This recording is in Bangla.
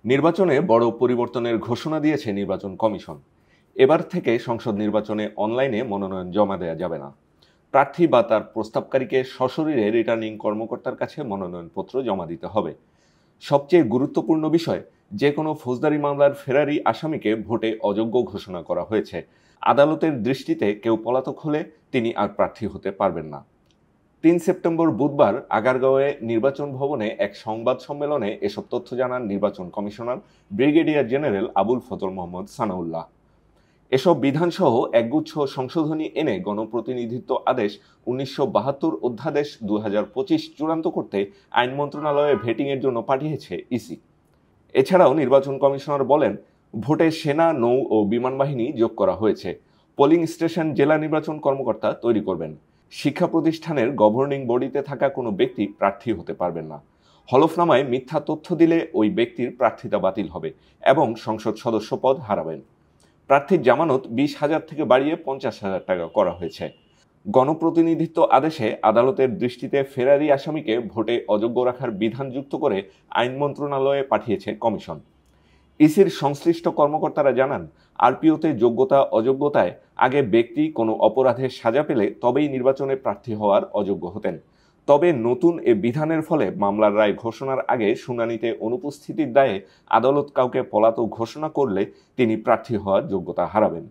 নির্বাচনে বড় পরিবর্তনের ঘোষণা দিয়েছে নির্বাচন কমিশন। এবার থেকে সংসদ নির্বাচনে অনলাইনে মনোনয়ন জমা দেওয়া যাবে না। প্রার্থী বা তার প্রস্তাবকারীকে সশরীরে রিটার্নিং কর্মকর্তার কাছে মনোনয়নপত্র জমা দিতে হবে। সবচেয়ে গুরুত্বপূর্ণ বিষয়, যে কোনো ফৌজদারি মামলার ফেরারি আসামিকে ভোটে অযোগ্য ঘোষণা করা হয়েছে। আদালতের দৃষ্টিতে কেউ পলাতক হলে তিনি আর প্রার্থী হতে পারবেন না। ৩ সেপ্টেম্বর বুধবার আগারগাঁওয়ে নির্বাচন ভবনে এক সংবাদ সম্মেলনে এসব তথ্য জানান নির্বাচন commissioner brigadier general Abul Fazal Mohammad Sanaullah. এসব বিধানসহ একগুচ্ছ সংশোধনী এনে গণপ্রতিনিধিত্ব আদেশ ১৯৭২ অধ্যাদেশ ২০২৫ চূড়ান্ত করতে আইন মন্ত্রণালয়ে ভেটিংয়ের জন্য পাঠিয়েছে ইসি। এছাড়াও নির্বাচন কমিশনার বলেন, ভোটে সেনা, নৌ ও বিমান বাহিনী যোগ করা হয়েছে। পোলিং স্টেশন জেলা নির্বাচন কর্মকর্তা তৈরি করবেন। শিক্ষা প্রতিষ্ঠানের গভর্নিং বডিতে থাকা কোনো ব্যক্তি প্রার্থী হতে পারবেন না। হলফনামায় মিথ্যা তথ্য দিলে ওই ব্যক্তির প্রার্থিতা বাতিল হবে এবং সংসদ সদস্য পদ হারাবেন। প্রার্থীর জামানত ২০,০০০ থেকে বাড়িয়ে ৫০,০০০ টাকা করা হয়েছে। গণপ্রতিনিধিত্ব আদেশে আদালতের দৃষ্টিতে ফেরারি আসামিকে ভোটে অযোগ্য রাখার বিধান যুক্ত করে আইন মন্ত্রণালয়ে পাঠিয়েছে কমিশন। ইসির সংশ্লিষ্ট কর্মকর্তারা জানান, আরপিওতে যোগ্যতা অযোগ্যতায় আগে ব্যক্তি কোনো অপরাধের সাজা পেলে তবেই নির্বাচনে প্রার্থী হওয়ার অযোগ্য হতেন। তবে নতুন এ বিধানের ফলে মামলার রায় ঘোষণার আগে শুনানিতে অনুপস্থিতির দায়ে আদালত কাউকে পলাতক ঘোষণা করলে তিনি প্রার্থী হওয়ার যোগ্যতা হারাবেন।